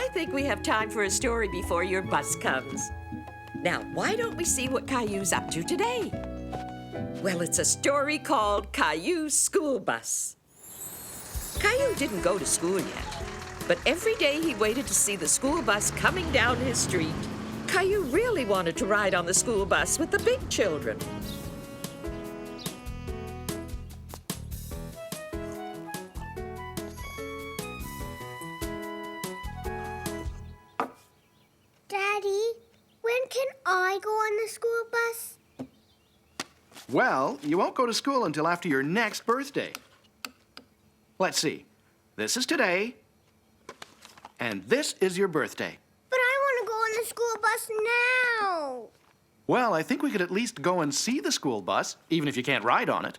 I think we have time for a story before your bus comes. Now, why don't we see what Caillou's up to today? Well, it's a story called Caillou's School Bus. Caillou didn't go to school yet, but every day he waited to see the school bus coming down his street. Caillou really wanted to ride on the school bus with the big children. Daddy, when can I go on the school bus? Well, you won't go to school until after your next birthday. Let's see. This is today, and this is your birthday. But I want to go on the school bus now. Well, I think we could at least go and see the school bus, even if you can't ride on it.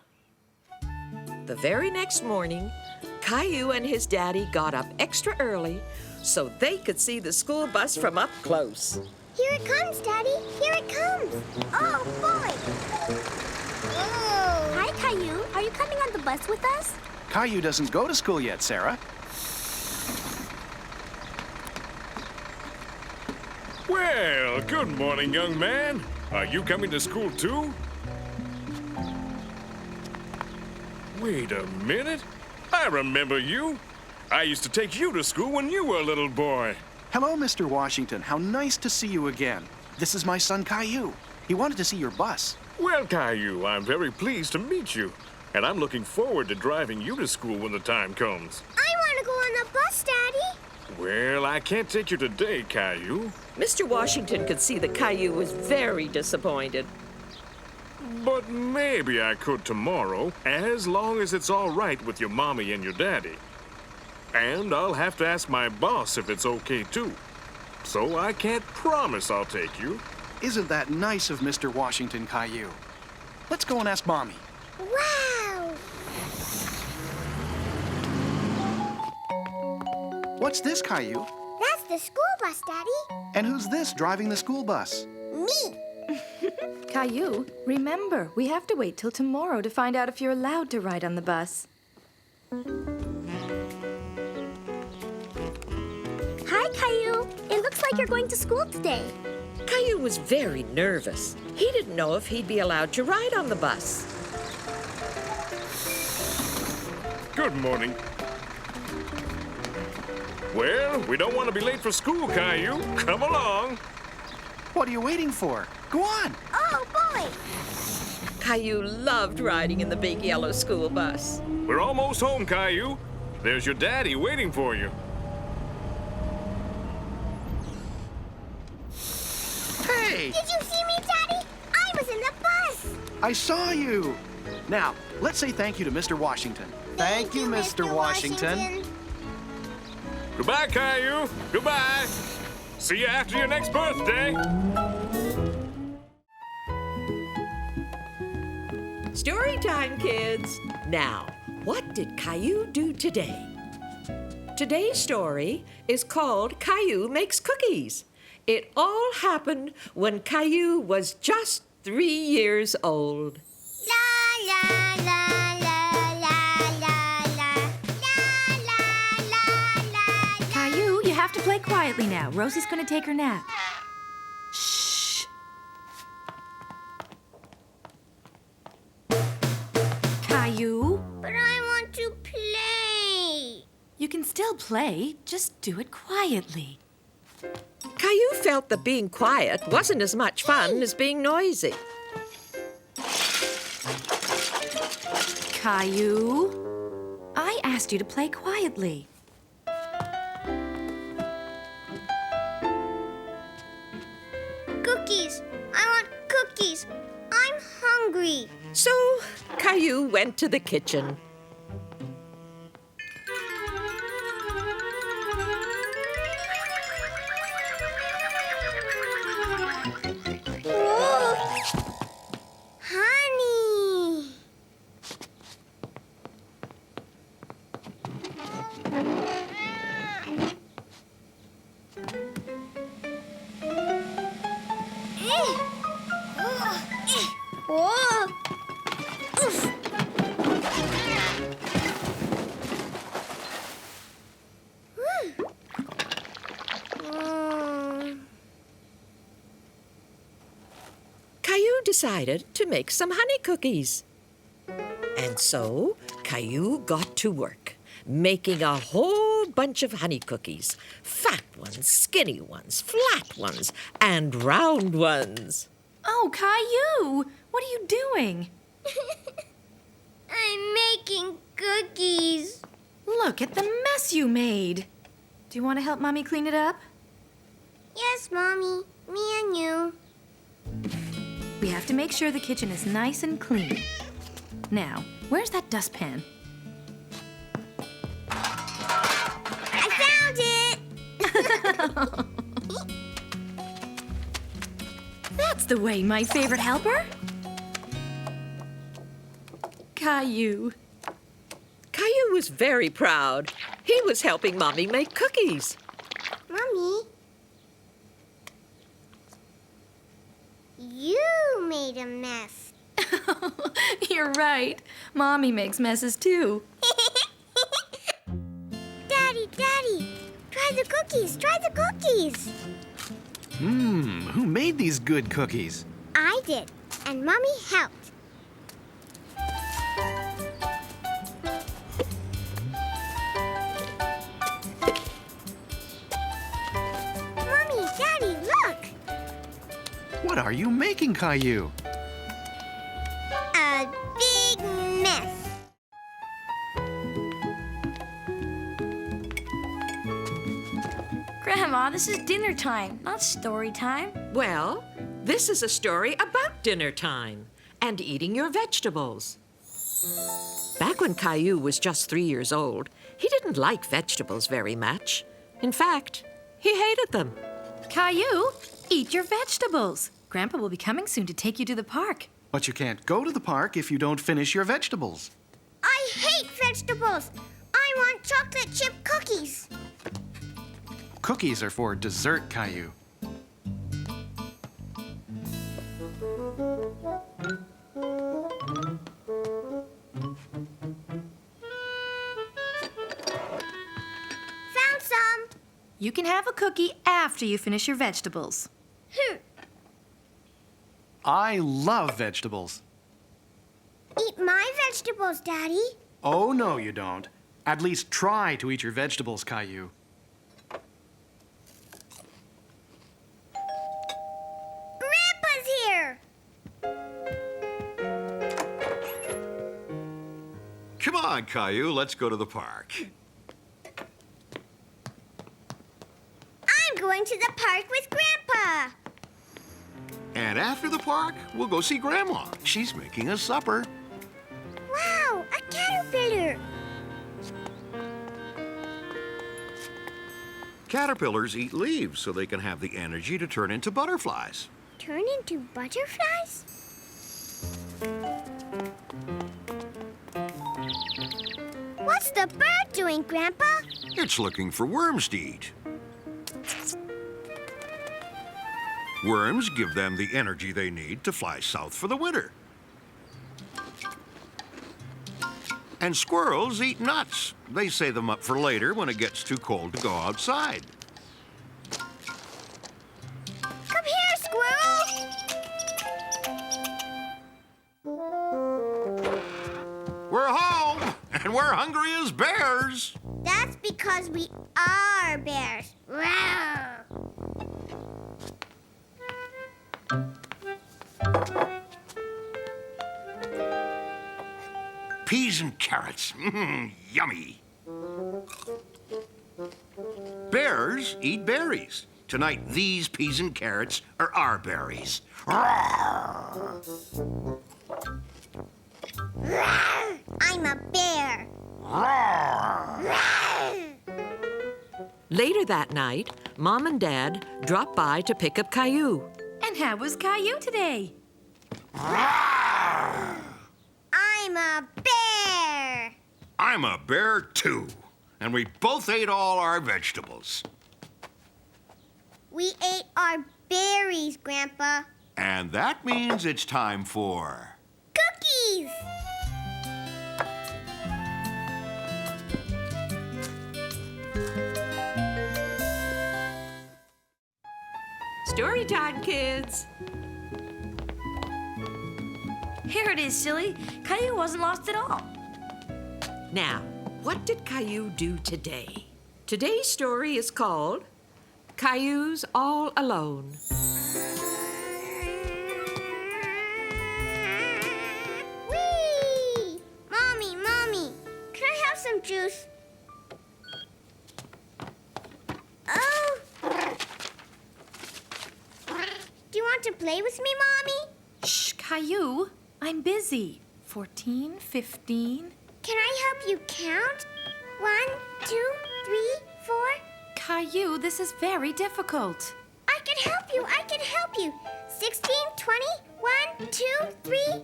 The very next morning, Caillou and his daddy got up extra early so they could see the school bus from up close. Here it comes, Daddy. Here it comes. Oh, boy. Oh. Hi, Caillou. Are you coming on the bus with us? Caillou doesn't go to school yet, Sarah. Well, good morning, young man. Are you coming to school too? Wait a minute. I remember you. I used to take you to school when you were a little boy. Hello, Mr. Washington. How nice to see you again. This is my son, Caillou. He wanted to see your bus. Well, Caillou, I'm very pleased to meet you. And I'm looking forward to driving you to school when the time comes. I want to go on the bus, Daddy. Well, I can't take you today, Caillou. Mr. Washington could see that Caillou was very disappointed. But maybe I could tomorrow, as long as it's all right with your mommy and your daddy. And I'll have to ask my boss if it's okay, too. So I can't promise I'll take you. Isn't that nice of Mr. Washington, Caillou? Let's go and ask Mommy. Wow. What's this, Caillou? That's the school bus, Daddy. And who's this driving the school bus? Me. Caillou, remember, we have to wait till tomorrow to find out if you're allowed to ride on the bus. Hi, Caillou. It looks like you're going to school today. Caillou was very nervous. He didn't know if he'd be allowed to ride on the bus. Good morning. Well, we don't want to be late for school, Caillou. Come along. What are you waiting for? Go on. Oh, boy. Caillou loved riding in the big yellow school bus. We're almost home, Caillou. There's your daddy waiting for you. Hey! Did you see me, Daddy? I was in the bus. I saw you. Now, let's say thank you to Mr. Washington. Thank you, Mr. Washington. Goodbye, Caillou. Goodbye. See you after your next birthday. Story time, kids. Now, what did Caillou do today? Today's story is called Caillou Makes Cookies. It all happened when Caillou was just 3 years old. La, la, la, la, la, la, la. La, la, la, la. Caillou, you have to play quietly now. Rosie's going to take her nap. Shh. Caillou, But I want to play. you can still play. Just do it quietly. Caillou felt that being quiet wasn't as much fun as being noisy. Caillou, I asked you to play quietly. Cookies. I want cookies. I'm hungry. So Caillou went to the kitchen. Whoa. Honey. Whoa. Oof. decided to make some honey cookies. And so Caillou got to work, making a whole bunch of honey cookies. Fat ones, skinny ones, flat ones, and round ones. Oh, Caillou! What are you doing? I'm making cookies. Look at the mess you made. Do you want to help Mommy clean it up? Yes, Mommy. Me and you. We have to make sure the kitchen is nice and clean. Now, where's that dustpan? I found it! That's the way, my favorite helper. Caillou. Caillou was very proud. He was helping Mommy make cookies. Mommy, you made a mess. You're right. Mommy makes messes too. Daddy, try the cookies, Who made these good cookies? I did, and Mommy helped. Mommy, Daddy, look! What are you making, Caillou? A big mess. Grandma, this is dinner time, not story time. Well, this is a story about dinner time and eating your vegetables. Back when Caillou was just 3 years old, he didn't like vegetables very much. In fact, he hated them. Caillou, eat your vegetables. Grandpa will be coming soon to take you to the park. But you can't go to the park if you don't finish your vegetables. I hate vegetables. I want chocolate chip cookies. Cookies are for dessert, Caillou. Found some. You can have a cookie after you finish your vegetables. I love vegetables. Eat my vegetables, Daddy. Oh, no, you don't. At least try to eat your vegetables, Caillou. Grandpa's here. Come on, Caillou, let's go to the park. I'm going to the park with Grandpa. And after the park, we'll go see Grandma. She's making us supper. Wow, a caterpillar. Caterpillars eat leaves so they can have the energy to turn into butterflies. Turn into butterflies? What's the bird doing, Grandpa? It's looking for worms to eat. Worms give them the energy they need to fly south for the winter. And squirrels eat nuts. They save them up for later when it gets too cold to go outside. Come here, squirrel. We're home, and we're hungry as bears. That's because we are bears. Rawr. Peas and carrots. Yummy. Bears eat berries. Tonight, these peas and carrots are our berries. Roar! Rawr. I'm a bear. Roar! Rawr. Later that night, Mom and Dad dropped by to pick up Caillou. And how was Caillou today? Roar! I'm a bear. I'm a bear, too. And we both ate all our vegetables. We ate our berries, Grandpa. And that means it's time for... Cookies. Story time, kids. Here it is, silly. Caillou wasn't lost at all. Now, what did Caillou do today? Today's story is called Caillou's All Alone. Whee! Mommy, can I have some juice? Oh! Do you want to play with me, Mommy? Shh, Caillou. I'm busy. 14, 15. Can I help you count? 1, 2, 3, 4. Caillou, this is very difficult. I can help you. 16, 20, 1, 2, 3.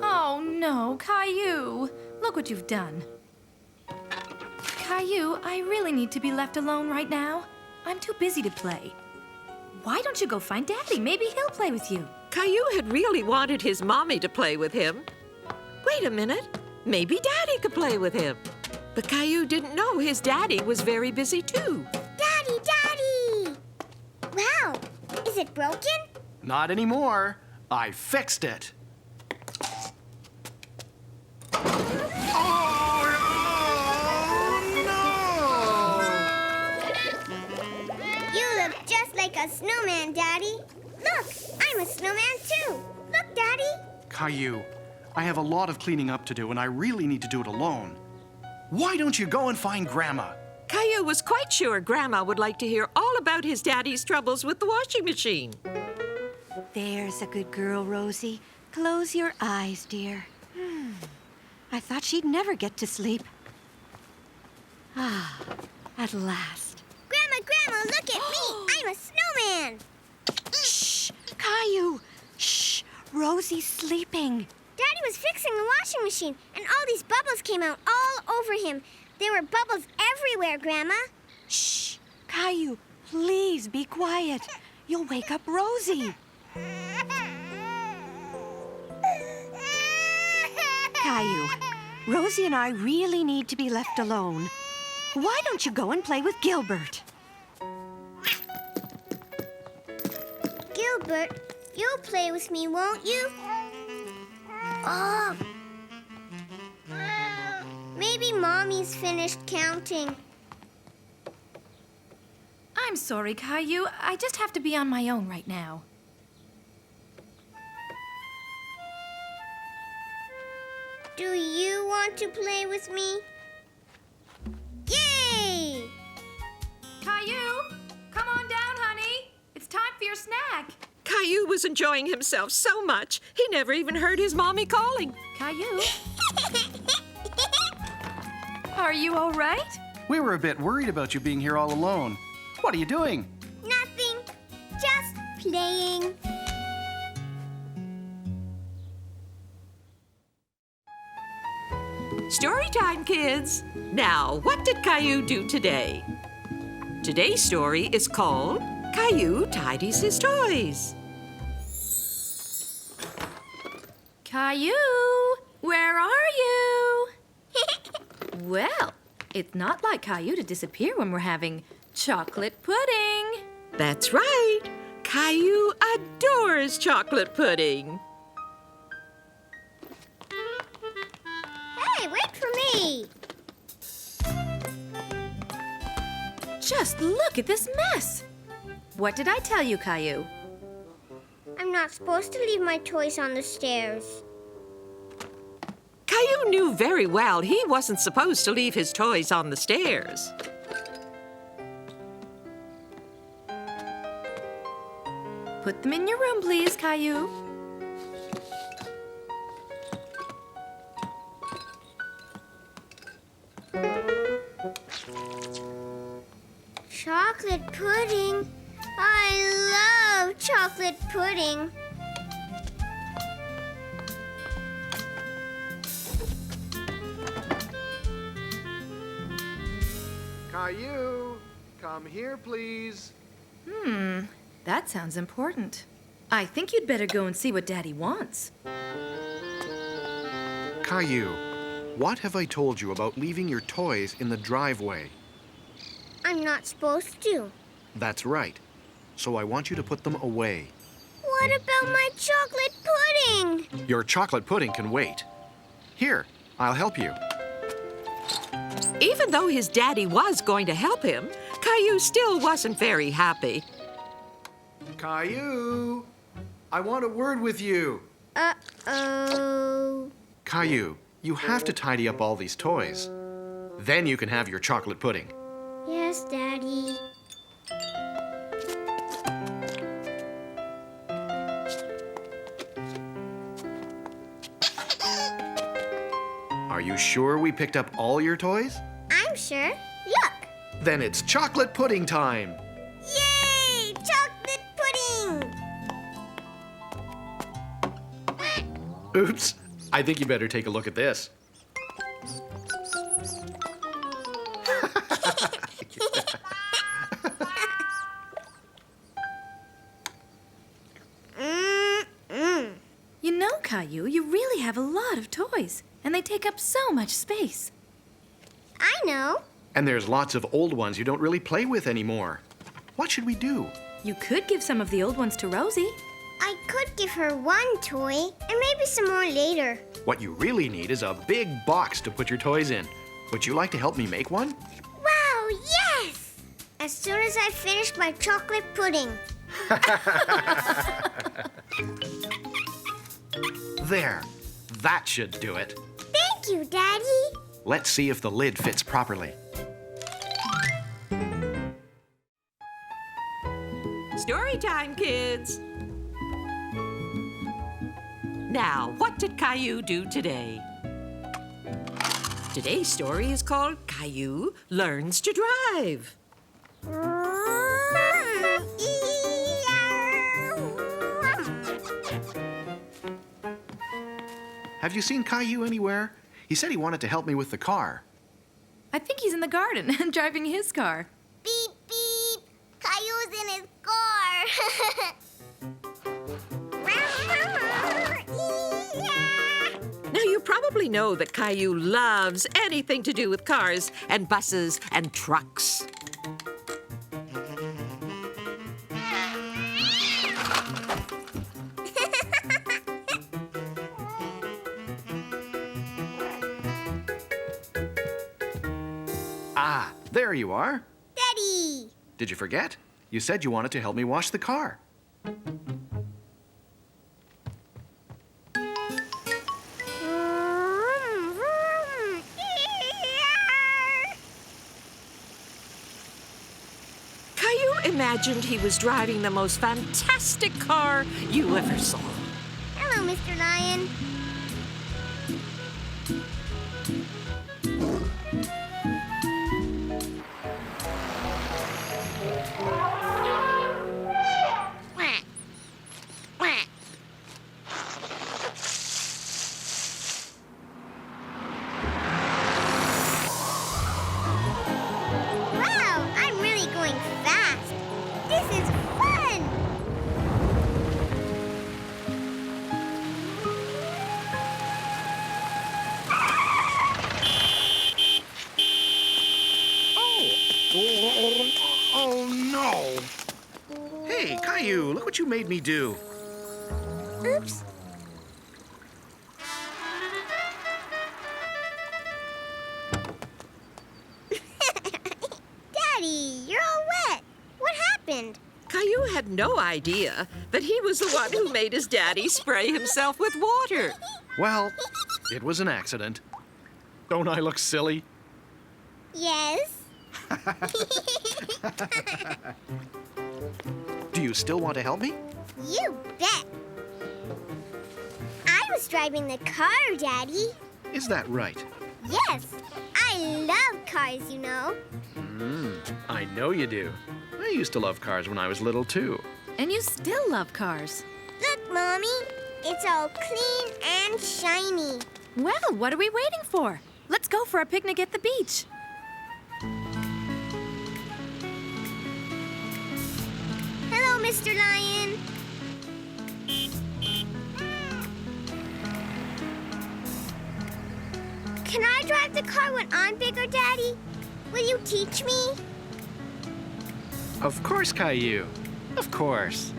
Oh, no, Caillou. Look what you've done. Caillou, I really need to be left alone right now. I'm too busy to play. Why don't you go find Daddy? Maybe he'll play with you. Caillou had really wanted his mommy to play with him. Wait a minute. Maybe Daddy could play with him. But Caillou didn't know his daddy was very busy too. Daddy! Wow, is it broken? Not anymore. I fixed it. You look just like a snowman, Daddy. Look, I'm a snowman too. Look, Daddy. Caillou, I have a lot of cleaning up to do, and I really need to do it alone. Why don't you go and find Grandma? Caillou was quite sure Grandma would like to hear all about his daddy's troubles with the washing machine. There's a good girl, Rosie. Close your eyes, dear. I thought she'd never get to sleep. Ah, at last. Grandma, look at me. I'm a snowman. Shh, Caillou. Shh, Rosie's sleeping. Daddy was fixing the washing machine, and all these bubbles came out all over him. There were bubbles everywhere, Grandma. Shh, Caillou, please be quiet. You'll wake up Rosie. Caillou, Rosie and I really need to be left alone. Why don't you go and play with Gilbert? Gilbert, you'll play with me, won't you? Oh. Maybe Mommy's finished counting. I'm sorry, Caillou. I just have to be on my own right now. Do you want to play with me? Yay! Caillou, come on down, honey. It's time for your snack. Caillou was enjoying himself so much, he never even heard his mommy calling. Caillou, are you all right? We were a bit worried about you being here all alone. What are you doing? Nothing. Just playing. Story time, kids. Now, what did Caillou do today? Today's story is called Caillou Tidies His Toys. Caillou, where are you? Well, it's not like Caillou to disappear when we're having chocolate pudding. That's right. Caillou adores chocolate pudding. Hey, wait for me. Just look at this mess. What did I tell you, Caillou? I'm not supposed to leave my toys on the stairs. Caillou knew very well he wasn't supposed to leave his toys on the stairs. Put them in your room, please, Caillou. Chocolate pudding. I love chocolate pudding. Caillou, come here, please. That sounds important. I think you'd better go and see what Daddy wants. Caillou, what have I told you about leaving your toys in the driveway? I'm not supposed to. That's right. So I want you to put them away. What about my chocolate pudding? Your chocolate pudding can wait. Here, I'll help you. Even though his daddy was going to help him, Caillou still wasn't very happy. Caillou, I want a word with you. Uh-oh. Caillou, you have to tidy up all these toys. Then you can have your chocolate pudding. Yes, Daddy. Are you sure we picked up all your toys? I'm sure. Look. Then it's chocolate pudding time. Yay! Chocolate pudding! Oops. I think you better take a look at this. You know, Caillou, you really have a lot of toys, and they take up so much space. I know. And there's lots of old ones you don't really play with anymore. What should we do? You could give some of the old ones to Rosie. I could give her one toy and maybe some more later. What you really need is a big box to put your toys in. Would you like to help me make one? Wow, yes! As soon as I finish my chocolate pudding. There. That should do it. Thank you, Daddy. Let's see if the lid fits properly. Story time, kids. Now, what did Caillou do today? Today's story is called Caillou Learns to Drive. Have you seen Caillou anywhere? He said he wanted to help me with the car. I think he's in the garden driving his car. Beep, beep. Caillou's in his car. Now, you probably know that Caillou loves anything to do with cars and buses and trucks. Ah, there you are. Daddy. Did you forget? You said you wanted to help me wash the car. Caillou imagined he was driving the most fantastic car you ever saw. Hello, Mr. Lion. Quack. Quack. Wow, I'm really going fast. This is fun. Oh, no. Hey, Caillou, look what you made me do. Oops. Daddy, you're all wet. What happened? Caillou had no idea that he was the one who made his daddy spray himself with water. Well, it was an accident. Don't I look silly? Yes. Do you still want to help me? You bet. I was driving the car, Daddy. Is that right? Yes. I love cars, you know. I know you do. I used to love cars when I was little, too. And you still love cars. Look, Mommy. It's all clean and shiny. Well, what are we waiting for? Let's go for a picnic at the beach. Hello, Mr. Lion. Can I drive the car when I'm bigger, Daddy? Will you teach me? Of course, Caillou. Of course.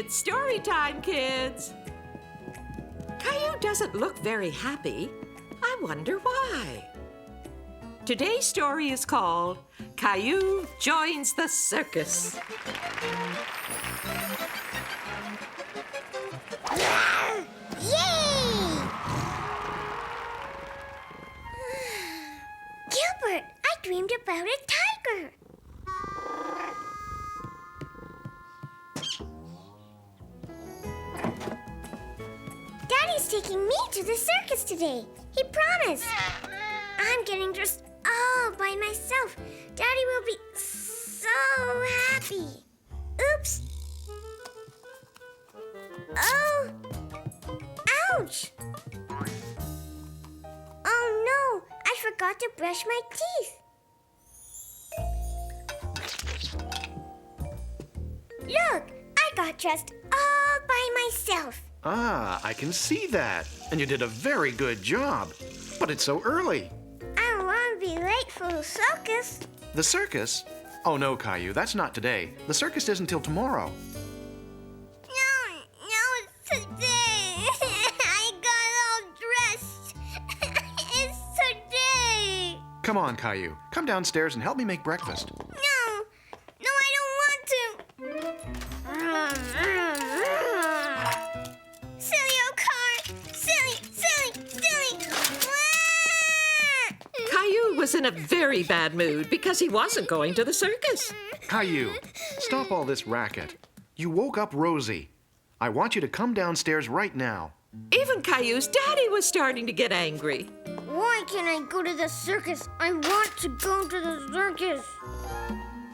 It's story time, kids. Caillou doesn't look very happy. I wonder why. Today's story is called Caillou Joins the Circus. Yay! Gilbert, I dreamed about a tiger. Daddy's taking me to the circus today. He promised. I'm getting dressed all by myself. Daddy will be so happy. Oops. Oh. Ouch. Oh no, I forgot to brush my teeth. Look, I got dressed all by myself. Ah, I can see that. And you did a very good job. But it's so early. I don't want to be late for the circus. The circus? Oh no, Caillou, that's not today. The circus isn't till tomorrow. No, it's today. I got all dressed. It's today. Come on, Caillou. Come downstairs and help me make breakfast. No, I don't want to. Silly old car. Silly. Caillou was in a very bad mood because he wasn't going to the circus. Caillou, stop all this racket. You woke up Rosie. I want you to come downstairs right now. Even Caillou's daddy was starting to get angry. Why can't I go to the circus? I want to go to the circus.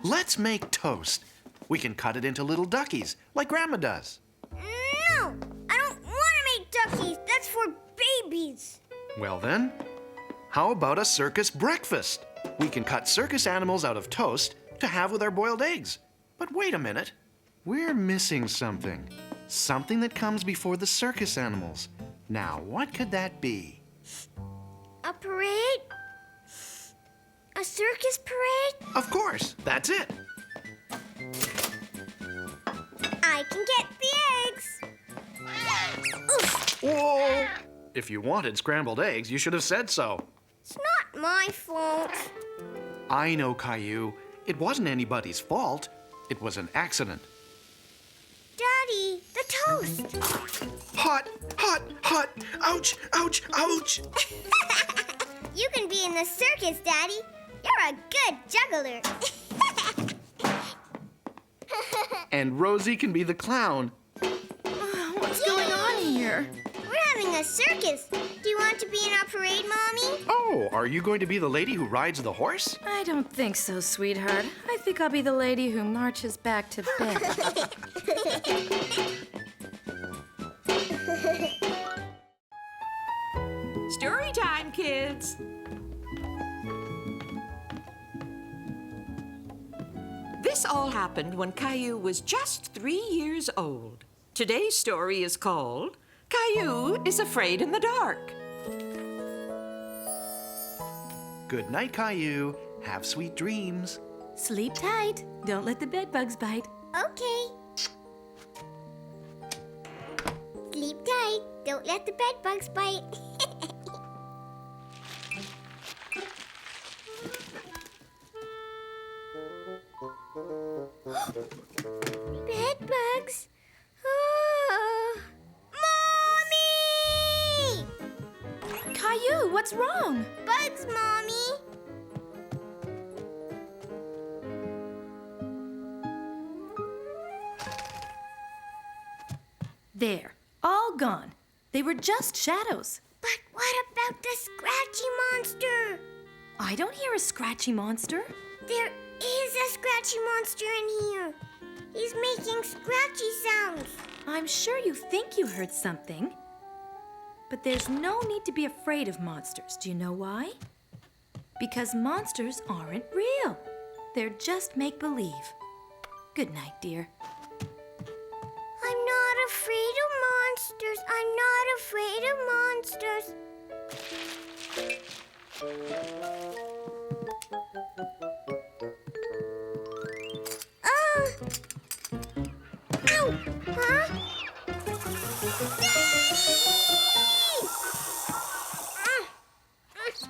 Let's make toast. We can cut it into little duckies, like Grandma does. No, I don't want to make duckies. That's for babies. Well then, how about a circus breakfast? We can cut circus animals out of toast to have with our boiled eggs. But wait a minute. We're missing something. Something that comes before the circus animals. Now, what could that be? A parade? A circus parade? Of course, that's it. I can get the eggs. Oof, Whoa! If you wanted scrambled eggs, you should have said so. it's not my fault. I know, Caillou. It wasn't anybody's fault. It was an accident. Daddy, the toast. Hot! Ouch! Ouch! You can be in the circus, Daddy. You're a good juggler. And Rosie can be the clown. What's going on here? We're having a circus. Do you want to be in our parade, Mommy? Oh, are you going to be the lady who rides the horse? I don't think so, sweetheart. I think I'll be the lady who marches back to bed. Story time, kids. This all happened when Caillou was just 3 years old. Today's story is called Caillou is Afraid in the Dark. Good night, Caillou. Have sweet dreams. Sleep tight. Don't let the bed bugs bite. Okay. Sleep tight. Don't let the bed bugs bite. Bed bugs. Oh. Mommy! Caillou, what's wrong? Bugs, Mommy. There. All gone. They were just shadows. But what about the scratchy monster? I don't hear a scratchy monster. There is a scratchy monster in here. He's making scratchy sounds. I'm sure you think you heard something. But there's no need to be afraid of monsters. Do you know why? Because monsters aren't real. They're just make-believe. Good night, dear. I'm not afraid of monsters. I'm not afraid of monsters. Oh! Ow! Huh?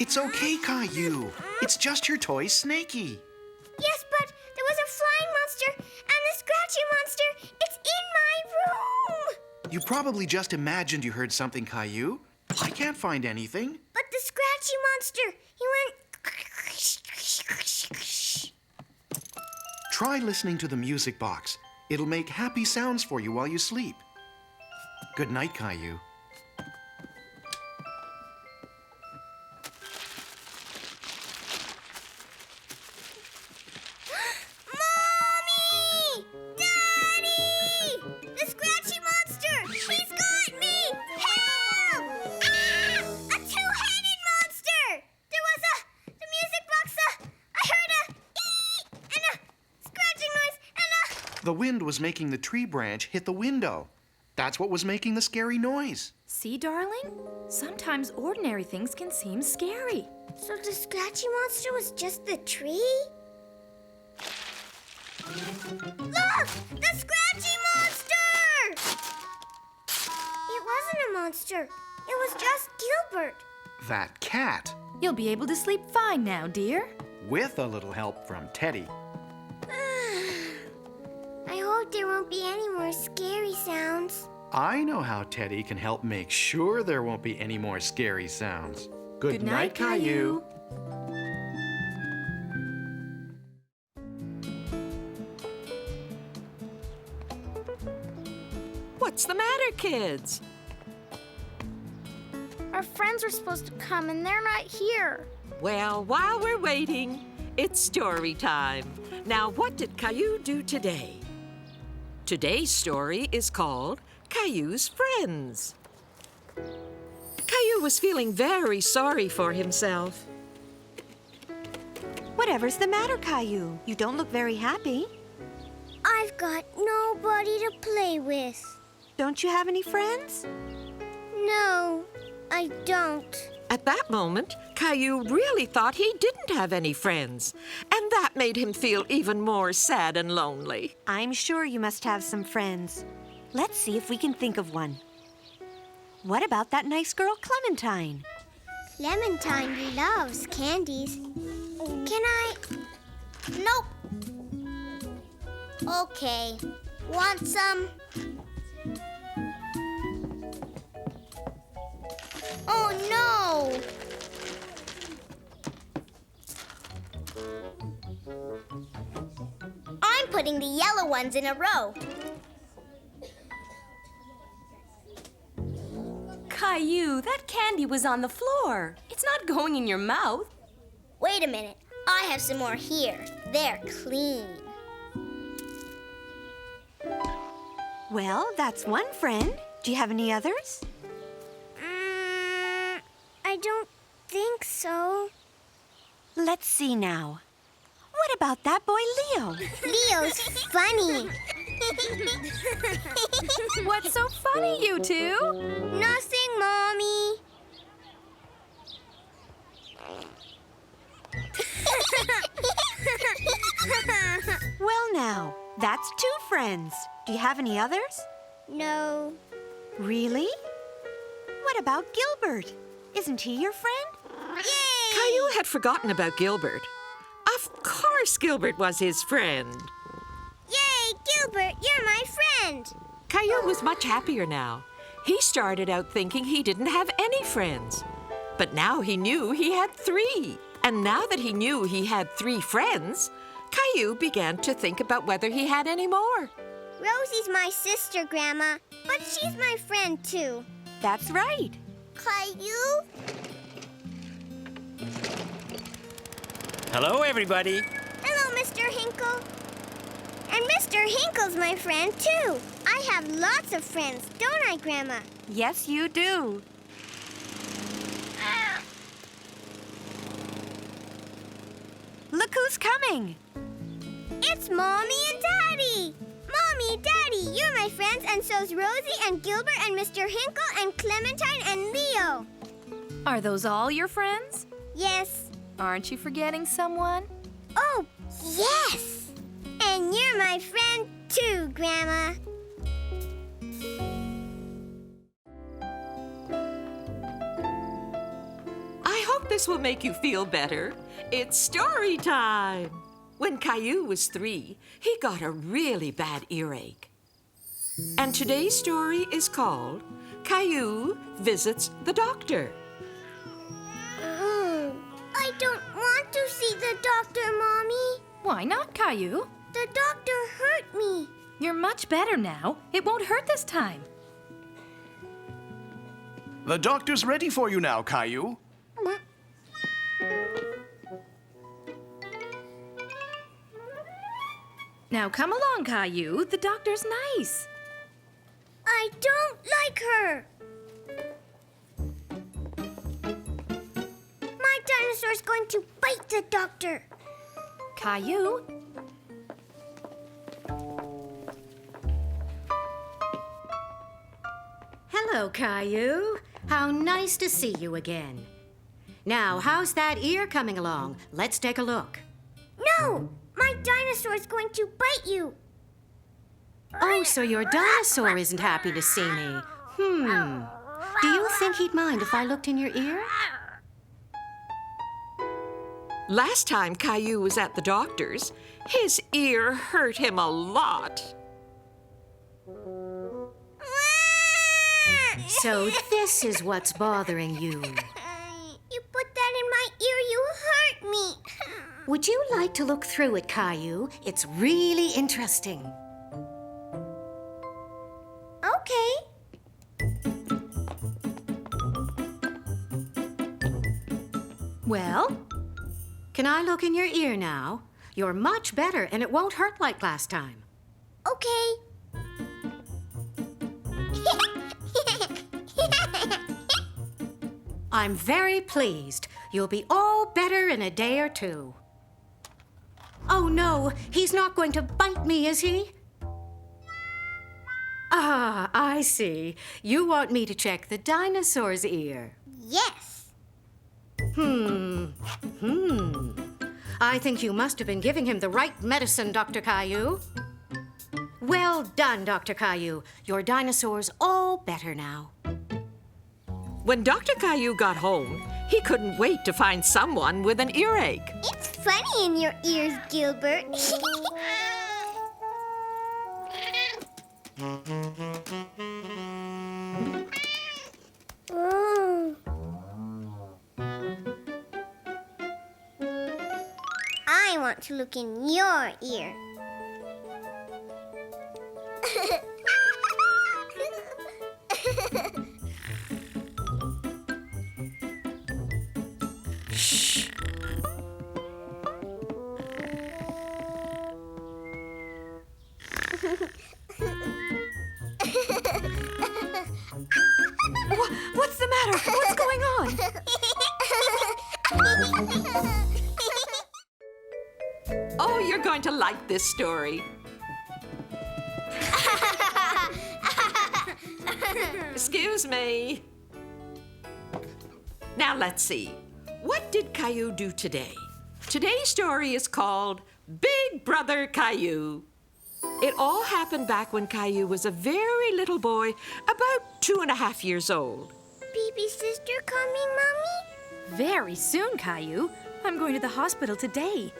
It's okay, Caillou. It's just your toy Snakey. Yes, but there was a flying monster and a scratchy monster. It's in my room. You probably just imagined you heard something, Caillou. I can't find anything. But the scratchy monster, he went... Try listening to the music box. It'll make happy sounds for you while you sleep. Good night, Caillou. Mommy! Daddy! The scratchy monster! He's got me! Help! Ah! A two-headed monster! There was the music box, I heard a ee and a scratching noise and a... The wind was making the tree branch hit the window. That's what was making the scary noise. See, darling? Sometimes ordinary things can seem scary. So the scratchy monster was just the tree? Look! The scratchy monster! It wasn't a monster. It was just Gilbert. That cat, You'll be able to sleep fine now, dear. with a little help from Teddy. I hope there won't be any more scary sounds. I know how Teddy can help make sure there won't be any more scary sounds. Good night, Caillou. What's the matter, kids? Our friends were supposed to come and they're not here. Well, while we're waiting, it's story time. Now, what did Caillou do today? Today's story is called Caillou's Friends. Caillou was feeling very sorry for himself. Whatever's the matter, Caillou? You don't look very happy. I've got nobody to play with. Don't you have any friends? No, I don't. At that moment, Caillou really thought he didn't have any friends, and that made him feel even more sad and lonely. I'm sure you must have some friends. Let's see if we can think of one. What about that nice girl, Clementine? Clementine loves candies. Can I? Nope. Okay. Want some? Oh no! I'm putting the yellow ones in a row. Caillou, that candy was on the floor. It's not going in your mouth. Wait a minute. I have some more here. They're clean. Well, that's one friend. Do you have any others? I don't think so. Let's see now. What about that boy, Leo? Leo's funny. What's so funny, you two? Nothing, Mommy. Well, now, that's two friends. Do you have any others? No. Really? What about Gilbert? Isn't he your friend? Yay! Caillou had forgotten about Gilbert. Of course Gilbert was his friend. Yay, Gilbert, you're my friend. Caillou was much happier now. He started out thinking he didn't have any friends. But now he knew he had 3. And now that he knew he had 3 friends, Caillou began to think about whether he had any more. Rosie's my sister, Grandma, but she's my friend too. That's right. Caillou? Hello, everybody. Hello, Mr. Hinkle. And Mr. Hinkle's my friend too. I have lots of friends, don't I, Grandma? Yes, you do. Look who's coming. It's Mommy and Daddy. Mommy, Daddy, you're my friends, and so's Rosie and Gilbert and Mr. Hinkle and Clementine and Leo. Are those all your friends? Yes. Aren't you forgetting someone? Oh, yes. And you're my friend too, Grandma. I hope this will make you feel better. It's story time. When Caillou was 3, he got a really bad earache. And today's story is called Caillou Visits the Doctor. I don't want to see the doctor, Mommy. Why not, Caillou? The doctor hurt me. You're much better now. It won't hurt this time. The doctor's ready for you now, Caillou. Now come along, Caillou. The doctor's nice. I don't like her. My dinosaur's going to bite the doctor. Caillou? Hello, Caillou. How nice to see you again. Now, how's that ear coming along? Let's take a look. No! My dinosaur's going to bite you. Oh, so your dinosaur isn't happy to see me. Do you think he'd mind if I looked in your ear? Last time Caillou was at the doctor's, his ear hurt him a lot. So this is what's bothering you. You put that in my ear, you hurt me. Would you like to look through it, Caillou? It's really interesting. Okay. Well, can I look in your ear now? You're much better, and it won't hurt like last time. Okay. I'm very pleased. You'll be all better in a day or two. Oh, no, he's not going to bite me, is he? Ah, I see. You want me to check the dinosaur's ear. Yes. I think you must have been giving him the right medicine, Dr. Caillou. Well done, Dr. Caillou. Your dinosaur's all better now. When Dr. Caillou got home, he couldn't wait to find someone with an earache. It's funny in your ears, Gilbert. Oh. I want to look in your ear. What's the matter? What's going on? Oh, you're going to like this story. Excuse me. Now let's see. What did Caillou do today? Today's story is called Big Brother Caillou. It all happened back when Caillou was a very little boy, about 2.5 years old. Baby sister coming, Mommy? Very soon, Caillou. I'm going to the hospital today.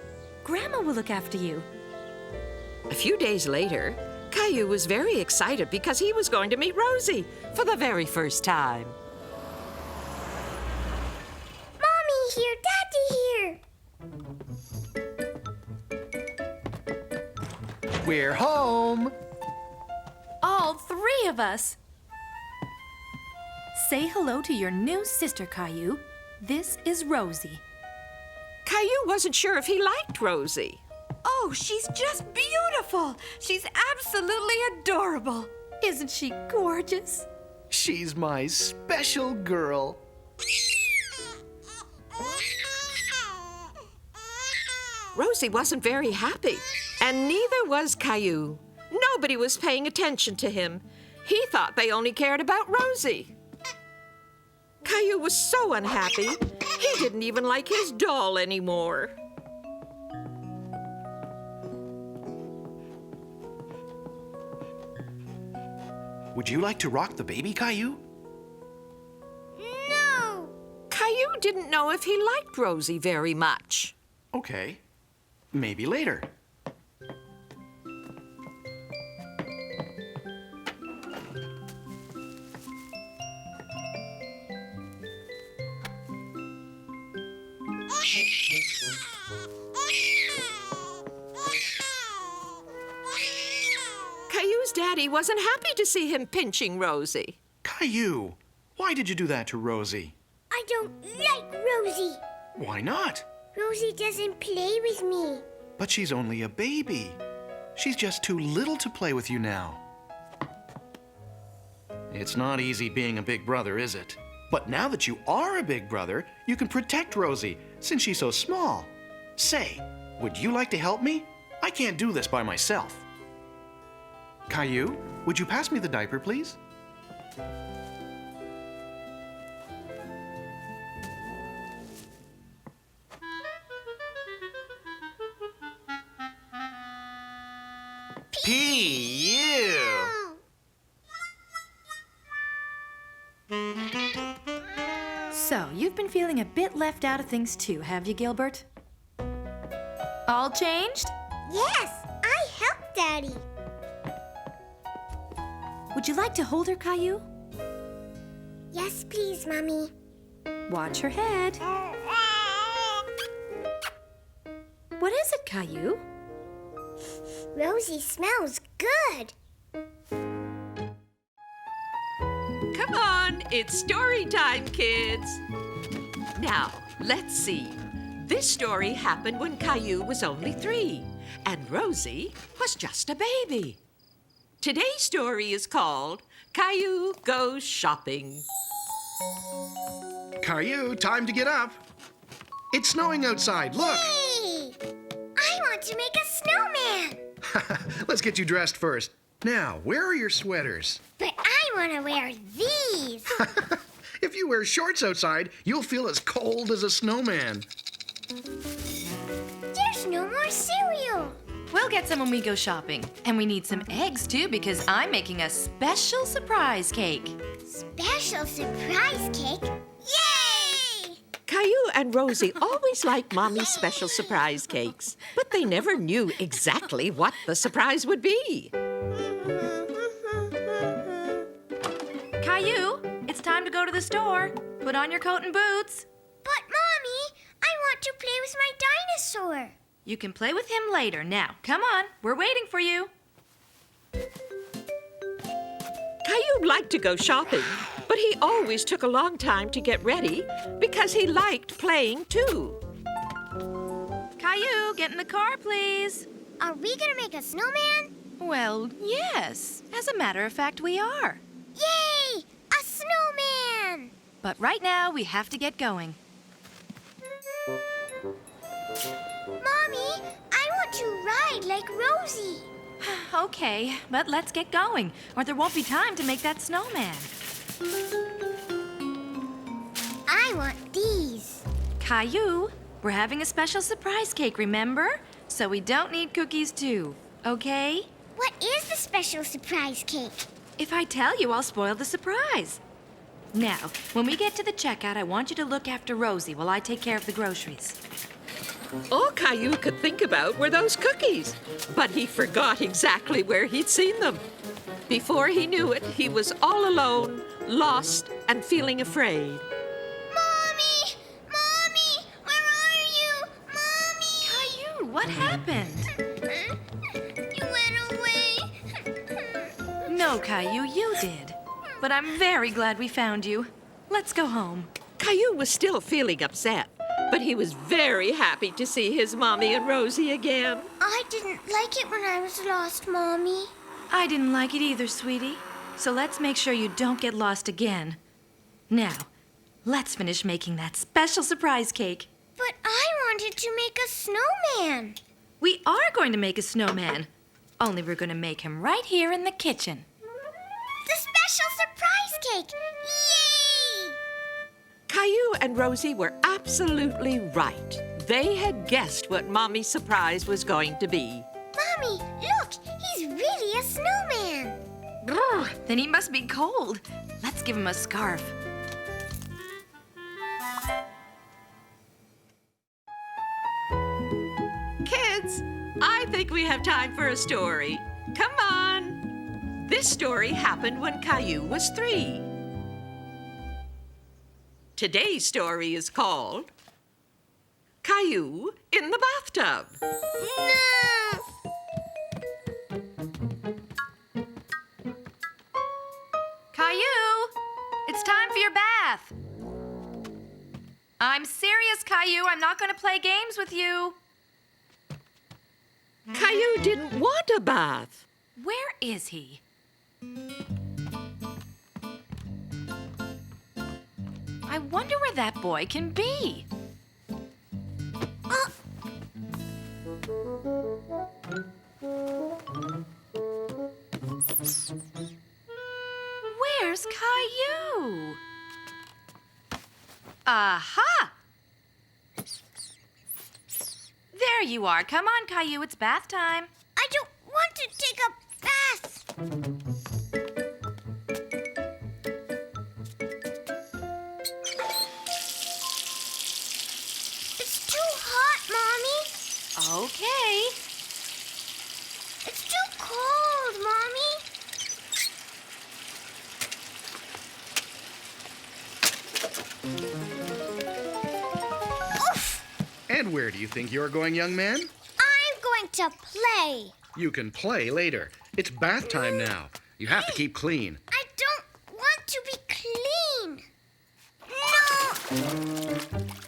Grandma will look after you. A few days later, Caillou was very excited because he was going to meet Rosie for the very first time. Mommy here, Daddy here. We're home. All 3 of us. Say hello to your new sister, Caillou. This is Rosie. Caillou wasn't sure if he liked Rosie. Oh, she's just beautiful. She's absolutely adorable. Isn't she gorgeous? She's my special girl. Rosie wasn't very happy, and neither was Caillou. Nobody was paying attention to him. He thought they only cared about Rosie. Caillou was so unhappy, he didn't even like his doll anymore. Would you like to rock the baby, Caillou? No. Caillou didn't know if he liked Rosie very much. Okay, maybe later. Caillou's daddy wasn't happy to see him pinching Rosie. Caillou, why did you do that to Rosie? I don't like Rosie. Why not? Rosie doesn't play with me. But she's only a baby. She's just too little to play with you now. It's not easy being a big brother, is it? But now that you are a big brother, you can protect Rosie, since she's so small. Say, would you like to help me? I can't do this by myself. Caillou, would you pass me the diaper, please? P.U. So, you've been feeling a bit left out of things too, have you, Gilbert? All changed? Yes, I helped Daddy. Would you like to hold her, Caillou? Yes, please, Mommy. Watch her head. What is it, Caillou? Rosie smells good. Come on, it's story time, kids. Now, let's see. This story happened when Caillou was only 3, and Rosie was just a baby. Today's story is called Caillou Goes Shopping. Caillou, time to get up. It's snowing outside, look. Hey! I want to make a snowman. Let's get you dressed first. Now, where are your sweaters? But I want to wear these. If you wear shorts outside, you'll feel as cold as a snowman. There's no more cereal. We'll get some when we go shopping. And we need some eggs, too, because I'm making a special surprise cake. Special surprise cake? Yay! Caillou and Rosie always liked Mommy's special surprise cakes, but they never knew exactly what the surprise would be. Caillou, it's time to go to the store. Put on your coat and boots. But, Mommy, I want to play with my dinosaur. You can play with him later. Now, come on. We're waiting for you. Caillou liked to go shopping, but he always took a long time to get ready because he liked playing too. Caillou, get in the car, please. Are we going to make a snowman? Well, yes. As a matter of fact, we are. Yay! A snowman! But right now, we have to get going. Mommy, I want to ride like Rosie. Okay, but let's get going, or there won't be time to make that snowman. I want these. Caillou, we're having a special surprise cake, remember? So we don't need cookies too, okay? What is the special surprise cake? If I tell you, I'll spoil the surprise. Now, when we get to the checkout, I want you to look after Rosie while I take care of the groceries. All Caillou could think about were those cookies, but he forgot exactly where he'd seen them. Before he knew it, he was all alone, lost, and feeling afraid. Mommy! Mommy! Where are you? Mommy! Caillou, what happened? You went away. No, Caillou, you did. But I'm very glad we found you. Let's go home. Caillou was still feeling upset, but he was very happy to see his Mommy and Rosie again. I didn't like it when I was lost, Mommy. I didn't like it either, sweetie. So let's make sure you don't get lost again. Now, let's finish making that special surprise cake. But I wanted to make a snowman. We are going to make a snowman. Only we're going to make him right here in the kitchen. The special surprise cake! Yay! Caillou and Rosie were absolutely right. They had guessed what Mommy's surprise was going to be. Mommy, look! He's really a snowman. Brr, then he must be cold. Let's give him a scarf. I think we have time for a story. Come on. This story happened when Caillou was 3. Today's story is called Caillou in the Bathtub. No! Caillou, it's time for your bath. I'm serious, Caillou. I'm not going to play games with you. Caillou didn't want a bath. Where is he? I wonder where that boy can be. Where's Caillou? Aha! There you are. Come on, Caillou. It's bath time. I don't want to take a bath. It's too hot, Mommy. Okay. It's too cold, Mommy. Oof! And where do you think you're going, young man? I'm going to play. You can play later. It's bath time now. You have to keep clean. I don't want to be clean. No!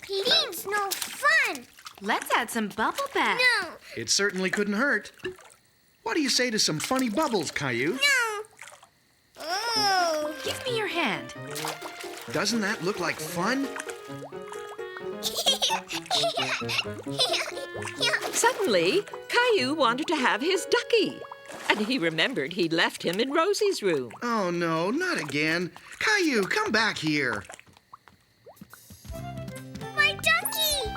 Clean's no fun. Let's add some bubble bath. No, It certainly couldn't hurt. What do you say to some funny bubbles, Caillou? no. Oh. Give me your hand. Doesn't that look like fun? Suddenly, Caillou wanted to have his ducky. And he remembered he'd left him in Rosie's room. Oh, no, not again. Caillou, come back here. My ducky!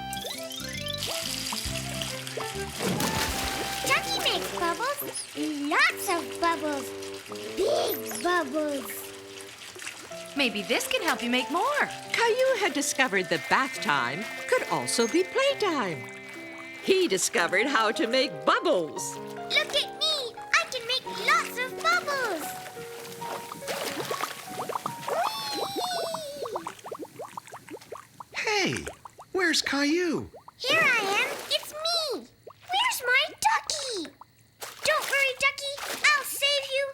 Ducky makes bubbles. Lots of bubbles. Big bubbles. Maybe this can help you make more. Caillou had discovered that bath time could also be playtime. He discovered how to make bubbles. Look at me. I can make lots of bubbles. Hey, where's Caillou? Here I am. It's me. Where's my ducky? Don't worry, ducky. I'll save you.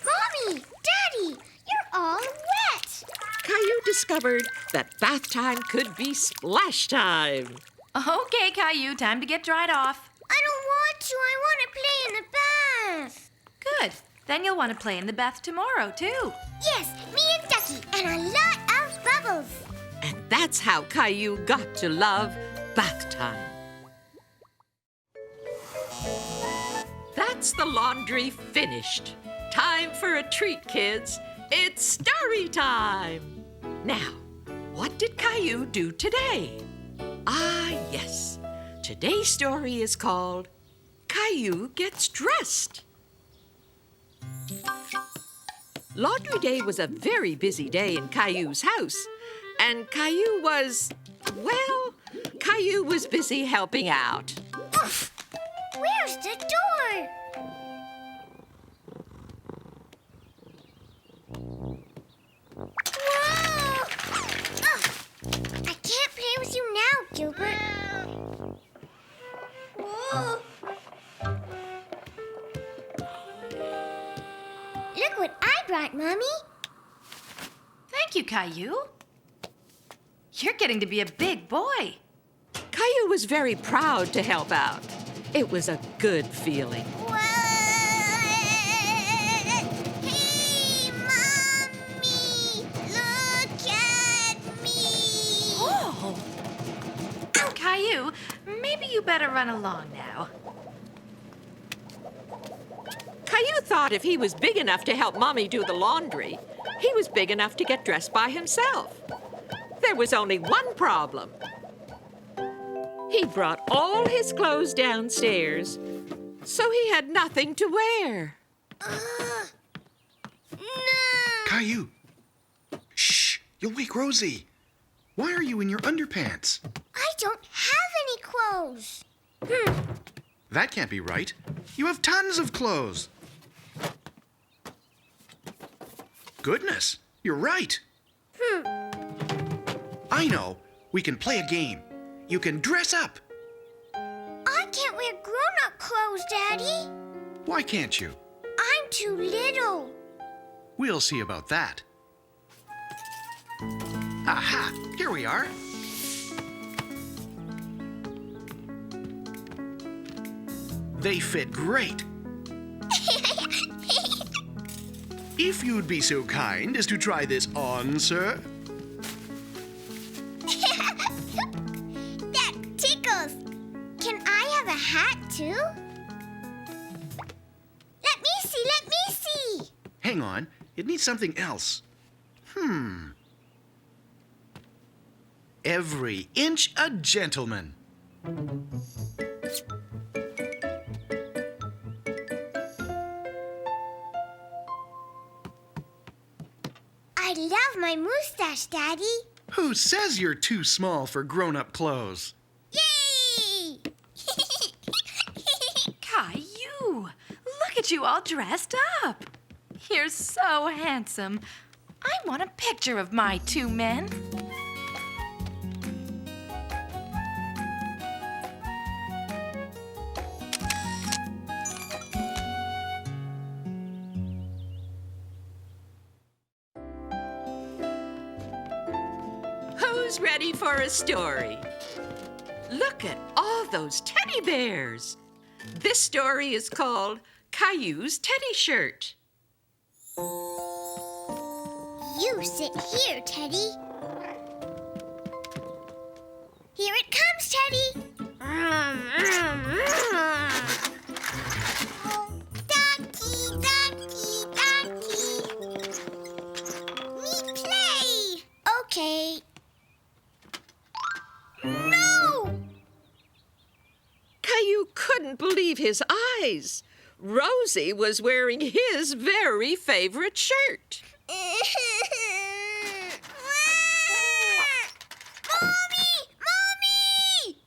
Mommy, Daddy, you're all wet. Caillou discovered that bath time could be splash time. Okay, Caillou, time to get dried off. I don't want to. I want to play in the bath. Good. Then you'll want to play in the bath tomorrow, too. Yes, me and Ducky, and a lot of bubbles. And that's how Caillou got to love bath time. That's the laundry finished. Time for a treat, kids. It's story time. Now, what did Caillou do today? Ah, yes. Today's story is called Caillou Gets Dressed. Laundry day was a very busy day in Caillou's house, and Caillou was busy helping out. Oof! Where's the door? Whoa! Ugh! I can't play with you now, Gilbert. Whoa! Look what I brought, Mommy. Thank you, Caillou. You're getting to be a big boy. Caillou was very proud to help out. It was a good feeling. What? Hey, Mommy! Look at me! Oh! Caillou, maybe you better run along now. Caillou thought if he was big enough to help Mommy do the laundry, he was big enough to get dressed by himself. There was only one problem. He brought all his clothes downstairs, so he had nothing to wear. No! Caillou. Shh, you'll wake Rosie. Why are you in your underpants? I don't have any clothes. That can't be right. You have tons of clothes. Goodness, you're right. I know. We can play a game. You can dress up. I can't wear grown-up clothes, Daddy. Why can't you? I'm too little. We'll see about that. Aha! Here we are. They fit great. If you'd be so kind as to try this on, sir. That tickles. Can I have a hat, too? Let me see. Hang on. It needs something else. Every inch a gentleman. I love my mustache, Daddy. Who says you're too small for grown-up clothes? Yay! Caillou, look at you all dressed up. You're so handsome. I want a picture of my two men. Who's ready for a story? Look at all those teddy bears. This story is called Caillou's Teddy Shirt. You sit here, Teddy. Here it comes, Teddy. Ducky. Me play. Okay. No! Caillou couldn't believe his eyes. Rosie was wearing his very favorite shirt. Mommy!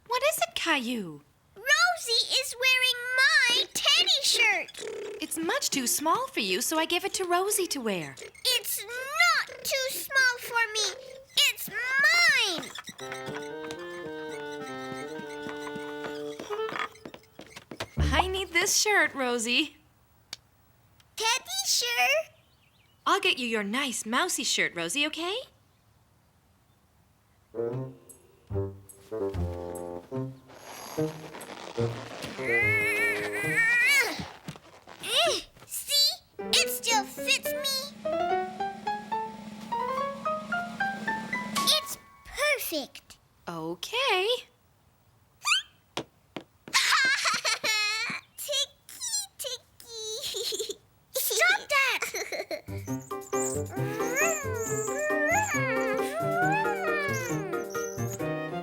What is it, Caillou? Rosie is wearing my teddy shirt. It's much too small for you, so I gave it to Rosie to wear. It's not too small for me. It's mine. I need this shirt, Rosie. Teddy shirt? I'll get you your nice mousy shirt, Rosie, okay? See? It still fits me. It's perfect. Okay. Ticky. Stop that!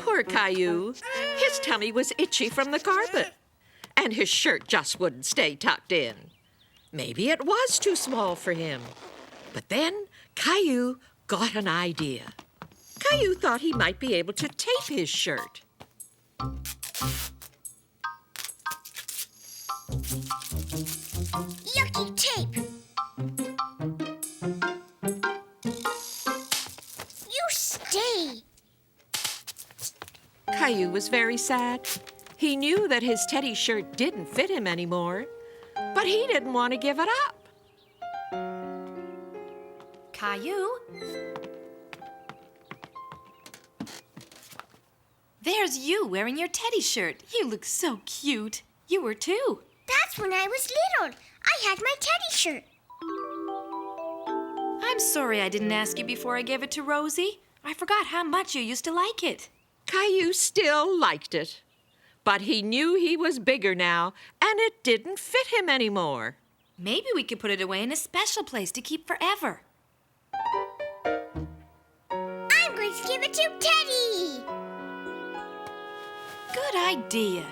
Poor Caillou. His tummy was itchy from the carpet, and his shirt just wouldn't stay tucked in. Maybe it was too small for him. But then Caillou got an idea. Caillou thought he might be able to tape his shirt. Yucky tape. You stay. Caillou was very sad. He knew that his teddy shirt didn't fit him anymore, but he didn't want to give it up. Caillou? There's you wearing your teddy shirt. You look so cute. You were too. That's when I was little. I had my teddy shirt. I'm sorry I didn't ask you before I gave it to Rosie. I forgot how much you used to like it. Caillou still liked it, but he knew he was bigger now, and it didn't fit him anymore. Maybe we could put it away in a special place to keep forever. I'm going to give it to Teddy. Good idea.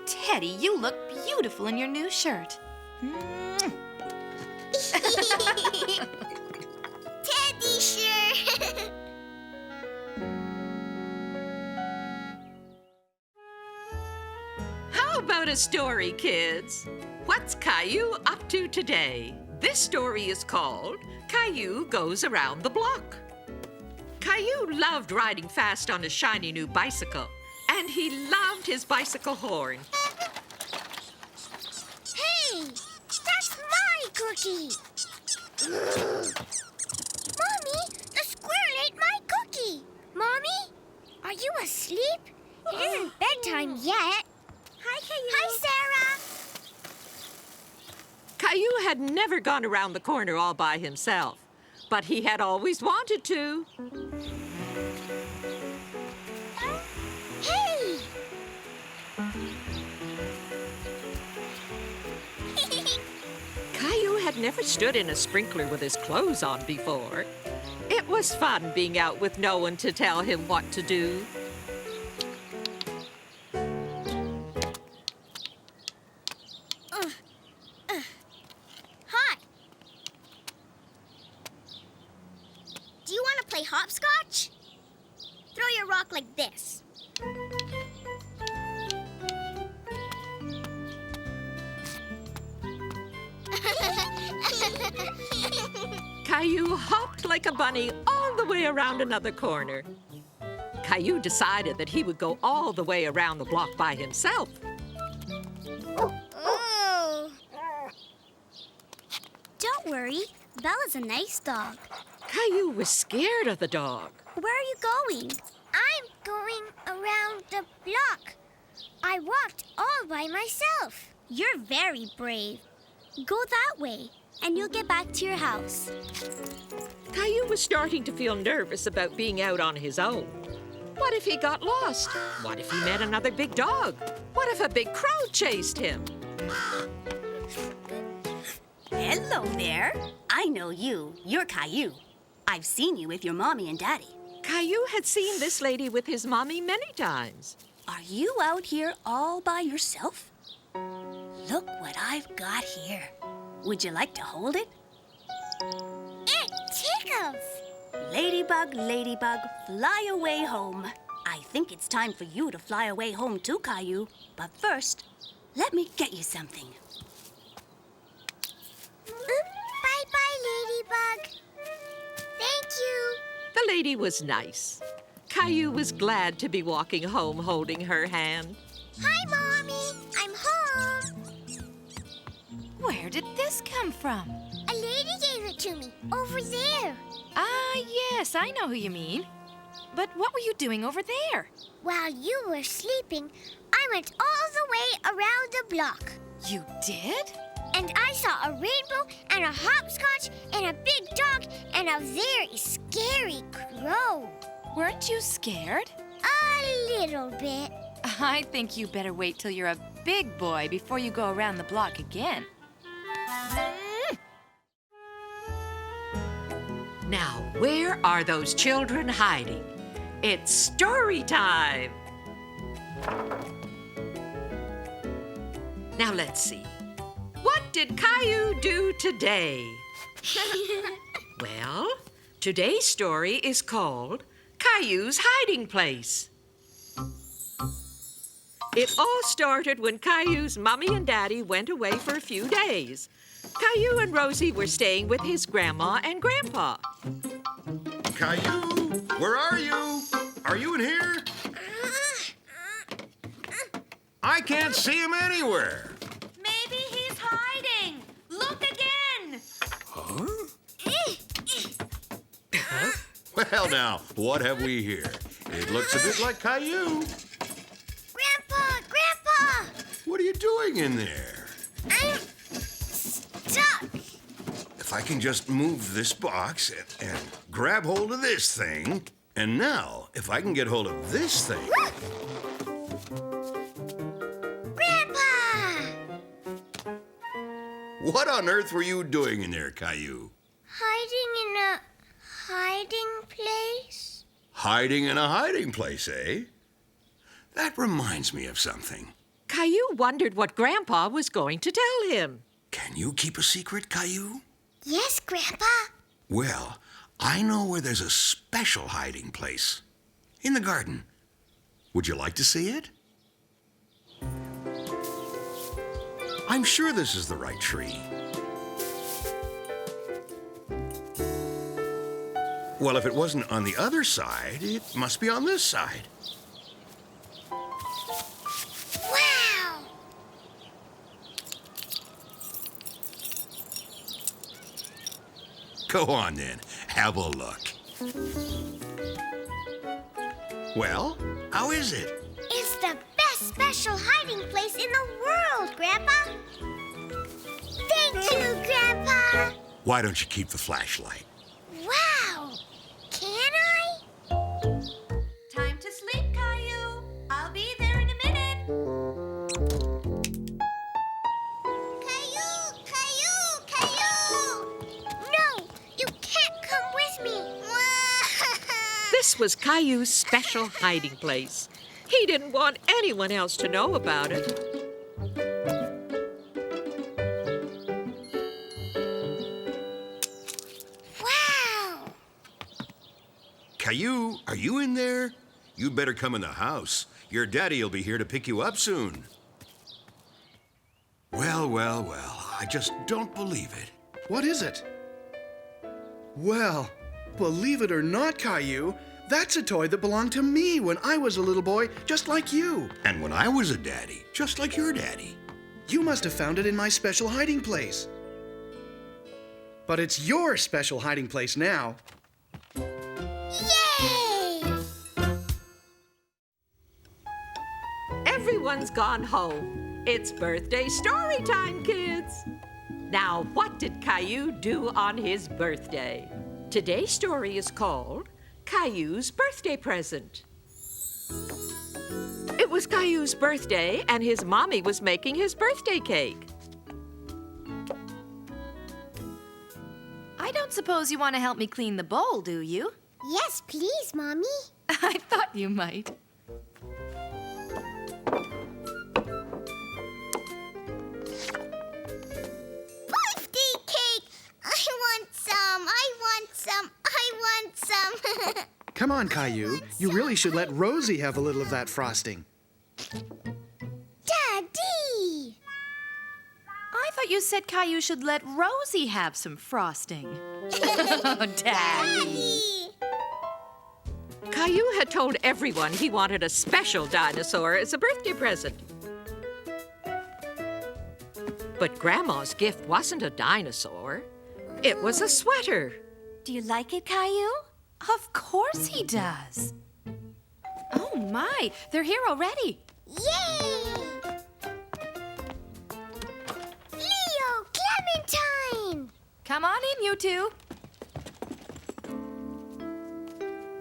Teddy, you look beautiful in your new shirt. Teddy shirt. a story, kids. What's Caillou up to today? This story is called Caillou Goes Around the Block. Caillou loved riding fast on a shiny new bicycle, and he loved his bicycle horn. Hey, that's my cookie. Mommy, the squirrel ate my cookie. Mommy, are you asleep? It isn't bedtime yet. Hi, Caillou. Hi, Sarah. Caillou had never gone around the corner all by himself, but he had always wanted to. Hey! Caillou had never stood in a sprinkler with his clothes on before. It was fun being out with no one to tell him what to do. Hi. Do you want to play hopscotch? Throw your rock like this. Caillou hopped like a bunny all the way around another corner. Caillou decided that he would go all the way around the block by himself. Oh. Don't worry, Bella's a nice dog. Caillou was scared of the dog. Where are you going? I'm going around the block. I walked all by myself. You're very brave. Go that way, and you'll get back to your house. Caillou was starting to feel nervous about being out on his own. What if he got lost? What if he met another big dog? What if a big crowd chased him? Hello there. I know you. You're Caillou. I've seen you with your mommy and daddy. Caillou had seen this lady with his mommy many times. Are you out here all by yourself? Look what I've got here. Would you like to hold it? It tickles. Ladybug, ladybug, fly away home. I think it's time for you to fly away home too, Caillou. But first, let me get you something. Bye-bye, Ladybug. Thank you. The lady was nice. Caillou was glad to be walking home holding her hand. Hi, Mommy. I'm home. Where did this come from? A lady gave it to me over there. Ah, yes, I know who you mean. But what were you doing over there? While you were sleeping, I went all the way around the block. You did? And I saw a rainbow and a hopscotch and a big dog and a very scary crow. Weren't you scared? A little bit. I think you better wait till you're a big boy before you go around the block again. Now, where are those children hiding? It's story time! Now, let's see. What did Caillou do today? Well, today's story is called Caillou's Hiding Place. It all started when Caillou's mommy and daddy went away for a few days. Caillou and Rosie were staying with his grandma and grandpa. Caillou, where are you? Are you in here? I can't see him anywhere. Maybe he's hiding. Look again. Well, now, what have we here? It looks a bit like Caillou. Grandpa! What are you doing in there? I'm stuck. If I can just move this box and grab hold of this thing, and now, if I can get hold of this thing... Grandpa! What on earth were you doing in there, Caillou? Hiding in a hiding place? Hiding in a hiding place, eh? That reminds me of something. Caillou wondered what Grandpa was going to tell him. Can you keep a secret, Caillou? Yes, Grandpa. Well, I know where there's a special hiding place. In the garden. Would you like to see it? I'm sure this is the right tree. Well, if it wasn't on the other side, it must be on this side. Wow! Go on then, have a look. Well, how is it? It's the best special hiding place in the world, Grandpa. Thank you, Grandpa. Why don't you keep the flashlight? Wow! Can I? Time to sleep, Caillou. I'll be there in a minute. Caillou! Caillou! Caillou! No! You can't come with me. This was Caillou's special hiding place. He didn't want anyone else to know about it. Wow! Caillou, are you in there? You better come in the house. Your daddy will be here to pick you up soon. Well, well, well, I just don't believe it. What is it? Well, believe it or not, Caillou, that's a toy that belonged to me when I was a little boy, just like you. And when I was a daddy, just like your daddy. You must have found it in my special hiding place. But it's your special hiding place now. Yay! Everyone's gone home. It's birthday story time, kids. Now, what did Caillou do on his birthday? Today's story is called Caillou's Birthday Present. It was Caillou's birthday, and his mommy was making his birthday cake. I don't suppose you want to help me clean the bowl, do you? Yes, please, Mommy. I thought you might. Birthday cake! I want some! I want some! I want some! Come on, Caillou. You really should let Rosie have a little of that frosting. Daddy! I thought you said Caillou should let Rosie have some frosting. Oh, Daddy. Caillou had told everyone he wanted a special dinosaur as a birthday present. But Grandma's gift wasn't a dinosaur. It was a sweater. Do you like it, Caillou? Of course he does. Oh, my. They're here already. Yay! Leo, Clementine! Come on in, you two.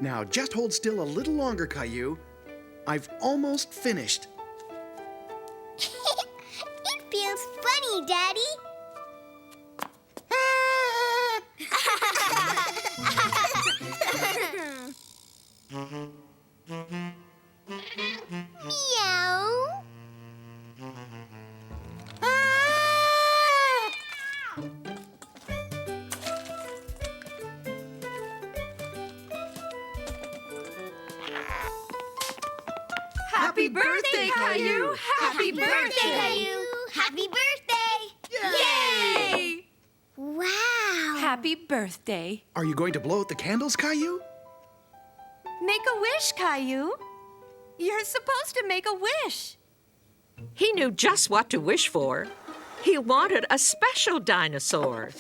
Now, just hold still a little longer, Caillou. I've almost finished. It feels funny, Daddy. Meow. Happy birthday, Caillou! Happy birthday! Caillou! Happy birthday! Yay! Wow! Happy birthday. Are you going to blow out the candles, Caillou? Make a wish, Caillou. You're supposed to make a wish. He knew just what to wish for. He wanted a special dinosaur.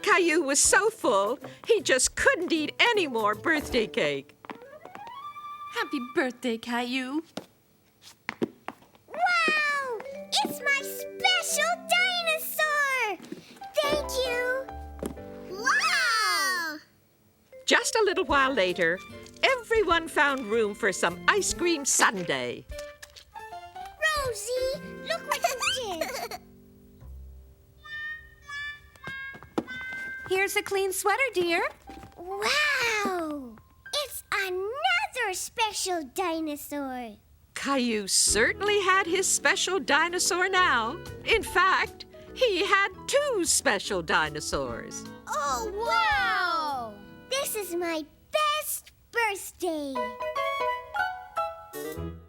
Caillou was so full, he just couldn't eat any more birthday cake. Happy birthday, Caillou. Wow! It's my special dinosaur! Thank you! Wow! Just a little while later, everyone found room for some ice cream sundae. Rosie, look what you did! Here's a clean sweater, dear. Wow! It's another special dinosaur. Caillou certainly had his special dinosaur now. In fact, he had 2 special dinosaurs. Oh, wow! This is my best birthday. Daddy.